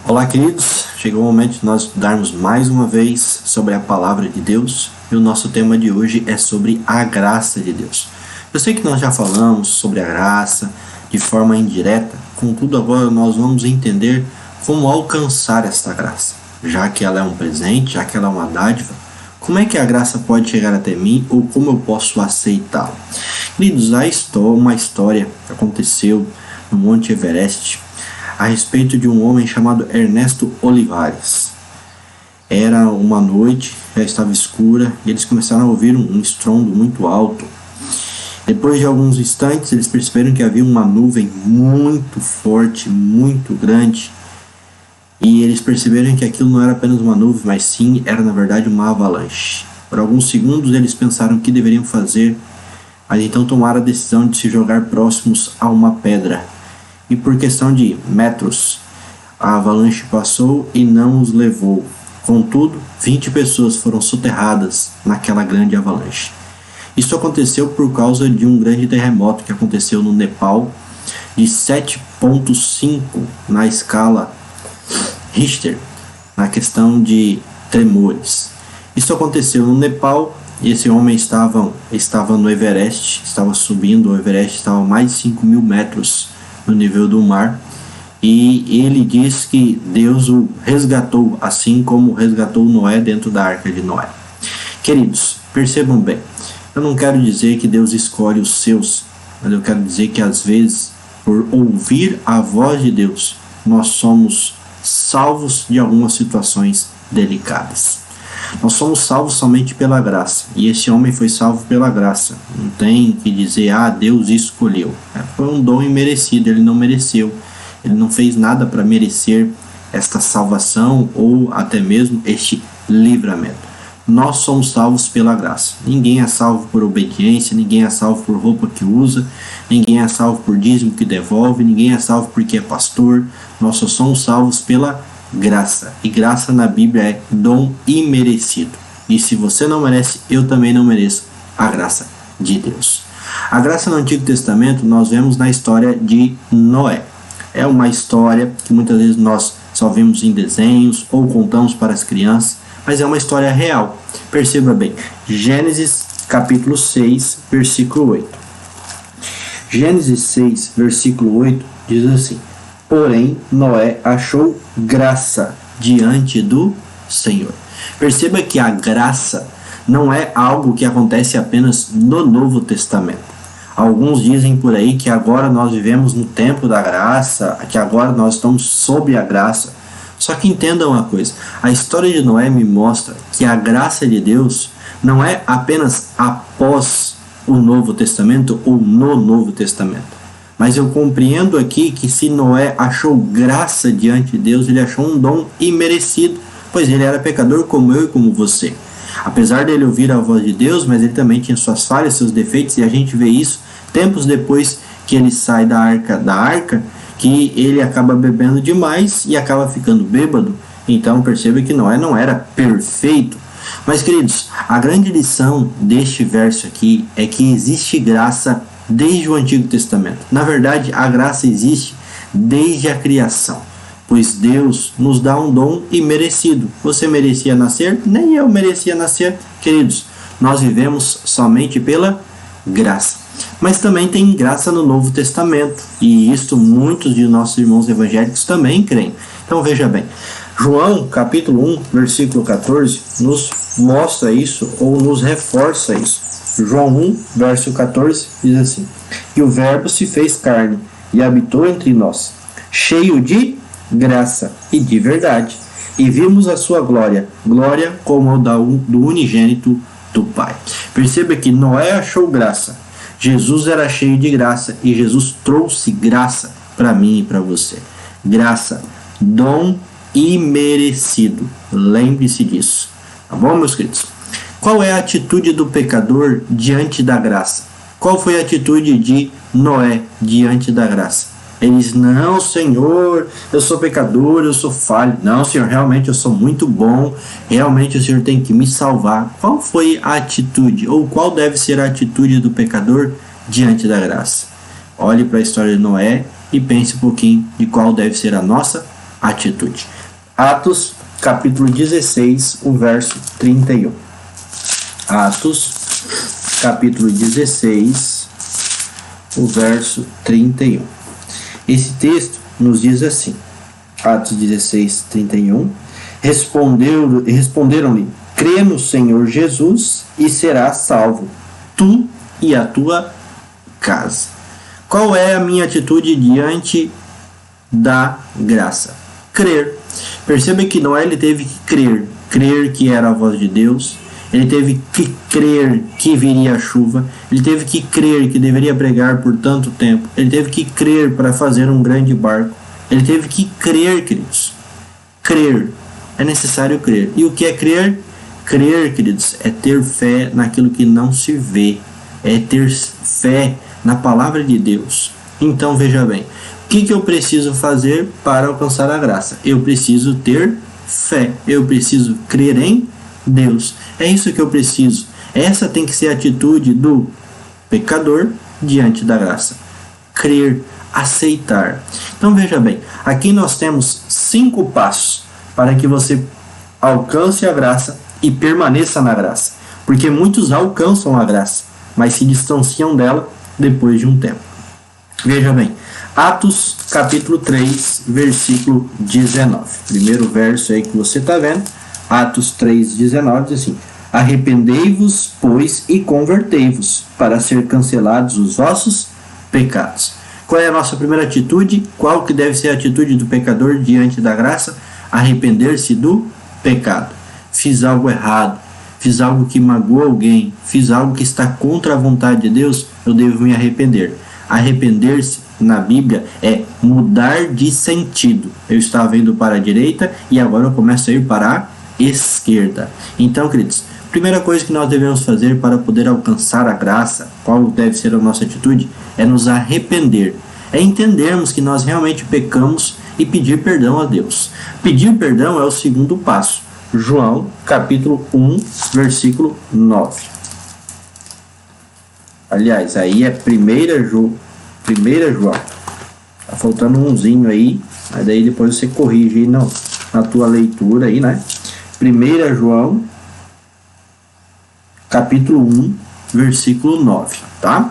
Olá, queridos. Chegou o momento de nós estudarmos mais uma vez sobre a palavra de Deus. E o nosso tema de hoje é sobre a graça de Deus. Eu sei que nós já falamos sobre a graça de forma indireta, contudo agora nós vamos entender como alcançar esta graça. Já que ela é um presente, já que ela é uma dádiva, como é que a graça pode chegar até mim ou como eu posso aceitá-la? Queridos, uma história que aconteceu no Monte Everest a respeito de um homem chamado Ernesto Olivares. Era uma noite, já estava escura, e eles começaram a ouvir um estrondo muito alto. Depois de alguns instantes, eles perceberam que havia uma nuvem muito forte, muito grande, e eles perceberam que aquilo não era apenas uma nuvem, mas sim, era na verdade uma avalanche. Por alguns segundos, eles pensaram o que deveriam fazer, mas então tomaram a decisão de se jogar próximos a uma pedra. E por questão de metros, a avalanche passou e não os levou. Contudo, 20 pessoas foram soterradas naquela grande avalanche. Isso aconteceu por causa de um grande terremoto que aconteceu no Nepal, de 7,5 na escala Richter, na questão de tremores. Isso aconteceu no Nepal e esse homem estava no Everest, estava subindo o Everest, estava a mais de 5.000 metros no nível do mar, e ele diz que Deus o resgatou, assim como resgatou Noé dentro da arca de Noé. Queridos, percebam bem, eu não quero dizer que Deus escolhe os seus, mas eu quero dizer que às vezes, por ouvir a voz de Deus, nós somos salvos de algumas situações delicadas. Nós somos salvos somente pela graça, e esse homem foi salvo pela graça. Não tem que dizer, Deus escolheu. Foi um dom imerecido, ele não mereceu. Ele não fez nada para merecer esta salvação ou até mesmo este livramento. Nós somos salvos pela graça. Ninguém é salvo por obediência, ninguém é salvo por roupa que usa, ninguém é salvo por dízimo que devolve, ninguém é salvo porque é pastor. Nós só somos salvos pela graça. E graça na Bíblia é dom imerecido. E se você não merece, eu também não mereço a graça de Deus. A graça no Antigo Testamento nós vemos na história de Noé. É uma história que muitas vezes nós só vemos em desenhos ou contamos para as crianças, mas é uma história real. Perceba bem, Gênesis capítulo 6, versículo 8. Gênesis 6, versículo 8 diz assim: porém, Noé achou graça diante do Senhor. Perceba que a graça não é algo que acontece apenas no Novo Testamento. Alguns dizem por aí que agora nós vivemos no tempo da graça, que agora nós estamos sob a graça. Só que entendam uma coisa, a história de Noé me mostra que a graça de Deus não é apenas após o Novo Testamento ou no Novo Testamento. Mas eu compreendo aqui que se Noé achou graça diante de Deus, ele achou um dom imerecido, pois ele era pecador como eu e como você. Apesar dele ouvir a voz de Deus, mas ele também tinha suas falhas, seus defeitos, e a gente vê isso tempos depois que ele sai da arca, que ele acaba bebendo demais e acaba ficando bêbado. Então perceba que Noé não era perfeito. Mas, queridos, a grande lição deste verso aqui é que existe graça desde o Antigo Testamento. Na verdade, a graça existe desde a criação, pois Deus nos dá um dom imerecido. Você merecia nascer? Nem eu merecia nascer. Queridos, nós vivemos somente pela graça. Mas também tem graça no Novo Testamento, e isto muitos de nossos irmãos evangélicos também creem. Então veja bem, João capítulo 1, versículo 14, nos mostra isso ou nos reforça isso. João 1, verso 14, diz assim: e o verbo se fez carne e habitou entre nós, cheio de graça e de verdade, e vimos a sua glória, glória como a do unigênito do Pai. Perceba que Noé achou graça, Jesus era cheio de graça e Jesus trouxe graça para mim e para você. Graça, dom imerecido. Lembre-se disso. Tá bom, meus queridos? Qual é a atitude do pecador diante da graça? Qual foi a atitude de Noé diante da graça? Ele diz: não, Senhor, eu sou pecador, eu sou falho. Não, Senhor, realmente eu sou muito bom. Realmente o Senhor tem que me salvar. Qual foi a atitude, ou qual deve ser a atitude do pecador diante da graça? Olhe para a história de Noé e pense um pouquinho de qual deve ser a nossa atitude. Atos, capítulo 16, o verso 31. Atos, capítulo 16, o verso 31. Esse texto nos diz assim, Atos 16, 31, responderam-lhe, crê no Senhor Jesus e serás salvo, tu e a tua casa. Qual é a minha atitude diante da graça? Crer. Perceba que Noé ele teve que crer que era a voz de Deus, ele teve que crer que viria a chuva, ele teve que crer que deveria pregar por tanto tempo, ele teve que crer para fazer um grande barco, ele teve que crer, queridos. Crer. É necessário crer. E o que é crer? Crer, queridos, é ter fé naquilo que não se vê, é ter fé na palavra de Deus. Então, veja bem, o que eu preciso fazer para alcançar a graça? Eu preciso ter fé, eu preciso crer em Deus. É isso que eu preciso. Essa tem que ser a atitude do pecador diante da graça. Crer, aceitar. Então veja bem, aqui nós temos 5 passos para que você alcance a graça e permaneça na graça. Porque muitos alcançam a graça, mas se distanciam dela depois de um tempo. Veja bem, Atos capítulo 3, versículo 19. Primeiro verso aí que você está vendo. Atos 3,19 diz assim: arrependei-vos, pois, e convertei-vos, para ser cancelados os vossos pecados. Qual é a nossa primeira atitude? Qual que deve ser a atitude do pecador diante da graça? Arrepender-se do pecado. Fiz algo errado, fiz algo que magoou alguém, fiz algo que está contra a vontade de Deus, eu devo me arrepender. Arrepender-se na Bíblia é mudar de sentido. Eu estava indo para a direita e agora eu começo a ir para a esquerda. Então, queridos, primeira coisa que nós devemos fazer para poder alcançar a graça, qual deve ser a nossa atitude, é nos arrepender, é entendermos que nós realmente pecamos e pedir perdão a Deus. Pedir perdão é o segundo passo. João, capítulo 1, versículo 9. Aliás, aí é 1 João. Tá faltando umzinho aí, mas daí depois você corrige aí na tua leitura aí, né? 1 João, capítulo 1, versículo 9, tá?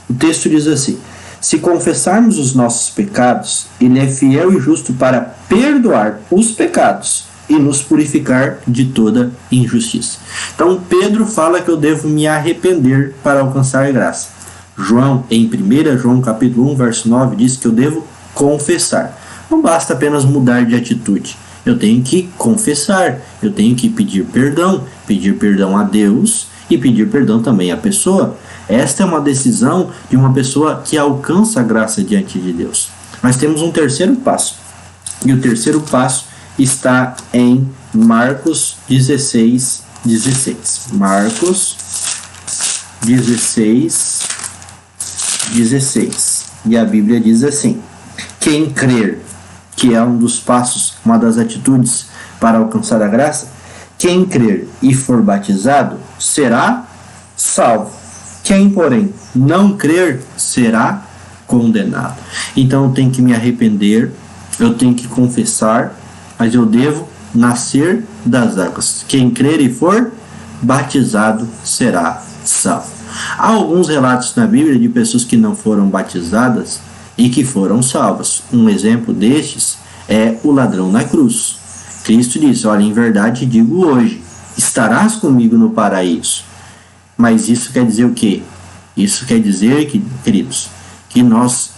O texto diz assim: se confessarmos os nossos pecados, ele é fiel e justo para perdoar os pecados e nos purificar de toda injustiça. Então Pedro fala que eu devo me arrepender para alcançar a graça. João, em 1 João capítulo 1, verso 9, diz que eu devo confessar. Não basta apenas mudar de atitude. Eu tenho que confessar, eu tenho que pedir perdão a Deus e pedir perdão também à pessoa. Esta é uma decisão de uma pessoa que alcança a graça diante de Deus. Mas temos um terceiro passo. E o terceiro passo está em Marcos 16, 16. Marcos 16, 16. E a Bíblia diz assim: quem crer, que é um dos passos, uma das atitudes para alcançar a graça, quem crer e for batizado será salvo. Quem, porém, não crer será condenado. Então eu tenho que me arrepender, eu tenho que confessar, mas eu devo nascer das águas. Quem crer e for batizado será salvo. Há alguns relatos na Bíblia de pessoas que não foram batizadas e que foram salvas. Um exemplo destes é o ladrão na cruz. Cristo disse: olha, em verdade digo hoje, estarás comigo no paraíso. Mas isso quer dizer o quê? Isso quer dizer, queridos, que nós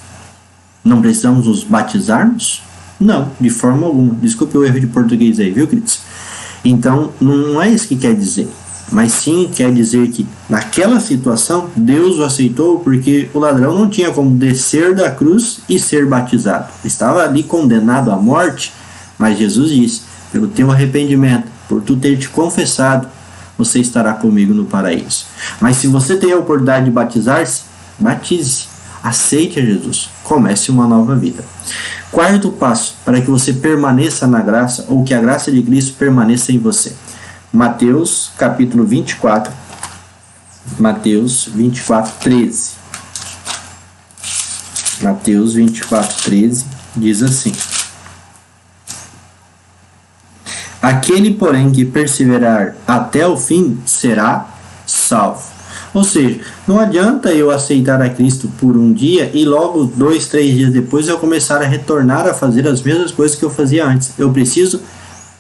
não precisamos nos batizarmos? Não, de forma alguma. Desculpe o erro de português aí, viu, queridos? Então, não é isso que quer dizer. Mas sim quer dizer que naquela situação Deus o aceitou porque o ladrão não tinha como descer da cruz e ser batizado. Estava ali condenado à morte, mas Jesus disse: pelo teu arrependimento, por tu ter te confessado, você estará comigo no paraíso. Mas se você tem a oportunidade de batizar-se, batize-se, aceite a Jesus, comece uma nova vida. Quarto passo para que você permaneça na graça, ou que a graça de Cristo permaneça em você. Mateus capítulo 24, Mateus 24, 13. Mateus 24, 13 diz assim: Aquele, porém, que perseverar até o fim será salvo. Ou seja, não adianta eu aceitar a Cristo por um dia e logo 2, 3 dias depois eu começar a retornar a fazer as mesmas coisas que eu fazia antes. Eu preciso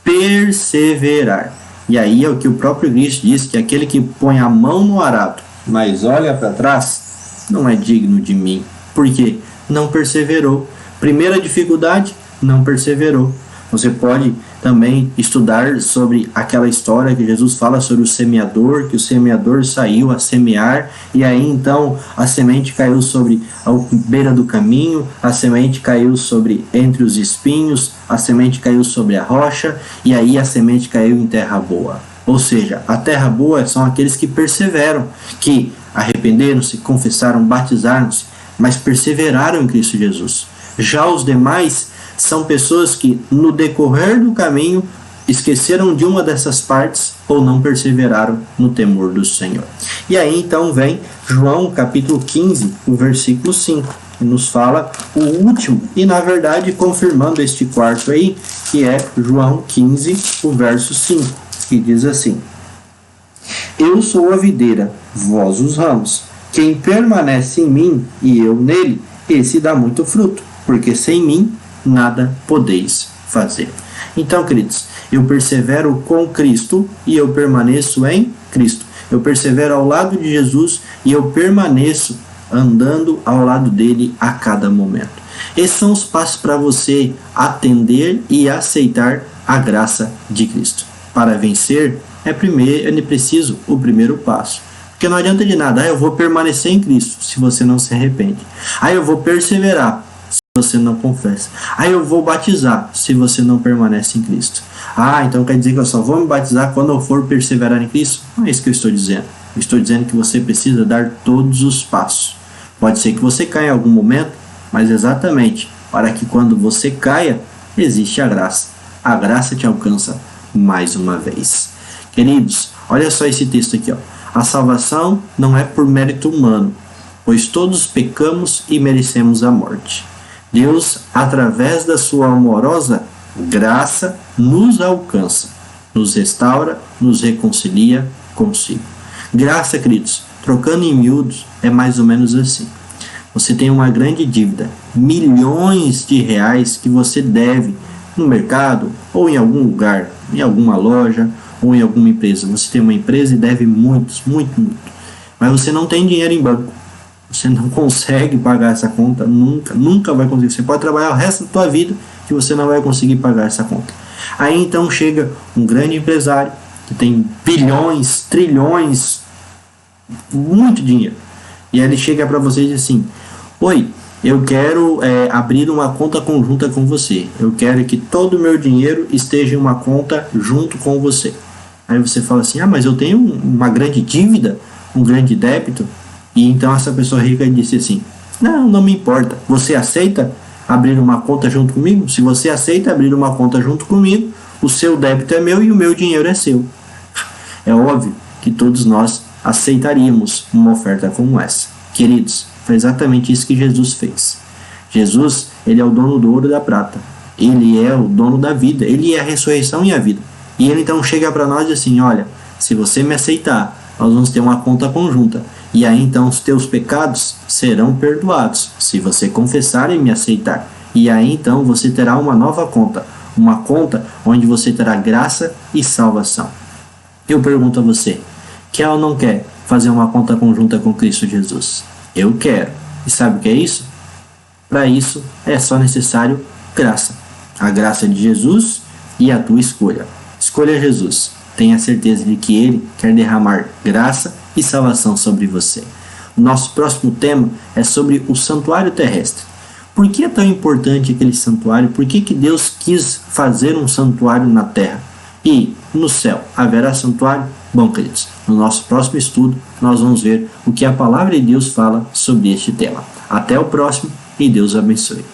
perseverar. E aí é o que o próprio Cristo diz, que aquele que põe a mão no arado, mas olha para trás, não é digno de mim. Por quê? Não perseverou. Primeira dificuldade, não perseverou. Você pode também estudar sobre aquela história que Jesus fala sobre o semeador, que o semeador saiu a semear, e aí então a semente caiu sobre a beira do caminho, a semente caiu sobre entre os espinhos, a semente caiu sobre a rocha, e aí a semente caiu em terra boa. Ou seja, a terra boa são aqueles que perseveram, que arrependeram-se, confessaram, batizaram-se, mas perseveraram em Cristo Jesus. Já os demais são pessoas que, no decorrer do caminho, esqueceram de uma dessas partes ou não perseveraram no temor do Senhor. E aí então vem João capítulo 15, o versículo 5, que nos fala o último, e na verdade confirmando este quarto aí, que é João 15, o verso 5, que diz assim: Eu sou a videira, vós os ramos. Quem permanece em mim e eu nele, esse dá muito fruto, porque sem mim nada podeis fazer. Então, queridos, eu persevero com Cristo e eu permaneço em Cristo. Eu persevero ao lado de Jesus e eu permaneço andando ao lado dele a cada momento. Esses são os passos para você atender e aceitar a graça de Cristo. Para vencer, é preciso o primeiro passo. Porque não adianta de nada, eu vou permanecer em Cristo se você não se arrepende. Eu vou perseverar se você não confessa. Eu vou batizar se você não permanece em Cristo. Então quer dizer que eu só vou me batizar quando eu for perseverar em Cristo? Não é isso que eu estou dizendo. Eu estou dizendo que você precisa dar todos os passos. Pode ser que você caia em algum momento, mas exatamente para que quando você caia, existe a graça. A graça te alcança mais uma vez. Queridos, olha só esse texto aqui, ó. A salvação não é por mérito humano, pois todos pecamos e merecemos a morte. Deus, através da sua amorosa graça, nos alcança, nos restaura, nos reconcilia consigo. Graça, queridos, trocando em miúdos, é mais ou menos assim. Você tem uma grande dívida, milhões de reais que você deve no mercado ou em algum lugar, em alguma loja ou em alguma empresa. Você tem uma empresa e deve muito. Mas você não tem dinheiro em banco. Você não consegue pagar essa conta, nunca vai conseguir. Você pode trabalhar o resto da tua vida que você não vai conseguir pagar essa conta. Aí então chega um grande empresário que tem bilhões, trilhões, muito dinheiro. E aí ele chega para você e diz assim: Oi, eu quero abrir uma conta conjunta com você. Eu quero que todo o meu dinheiro esteja em uma conta junto com você. Aí você fala assim: mas eu tenho uma grande dívida, um grande débito. E então essa pessoa rica disse assim: não me importa. Você aceita abrir uma conta junto comigo? Se você aceita abrir uma conta junto comigo, o seu débito é meu e o meu dinheiro é seu. É óbvio que todos nós aceitaríamos uma oferta como essa. Queridos, foi exatamente isso que Jesus fez. Jesus, ele é o dono do ouro e da prata. Ele é o dono da vida. Ele é a ressurreição e a vida. E ele então chega para nós e diz assim: olha, se você me aceitar, nós vamos ter uma conta conjunta. E aí então os teus pecados serão perdoados, se você confessar e me aceitar. E aí então você terá uma nova conta. Uma conta onde você terá graça e salvação. Eu pergunto a você: quer ou não quer fazer uma conta conjunta com Cristo Jesus? Eu quero. E sabe o que é isso? Para isso é só necessário graça. A graça de Jesus e a tua escolha. Escolha Jesus. Tenha certeza de que Ele quer derramar graça e salvação sobre você. O nosso próximo tema é sobre o santuário terrestre. Por que é tão importante aquele santuário? Por que Deus quis fazer um santuário na terra? E no céu haverá santuário? Bom, queridos, no nosso próximo estudo nós vamos ver o que a palavra de Deus fala sobre este tema. Até o próximo e Deus abençoe.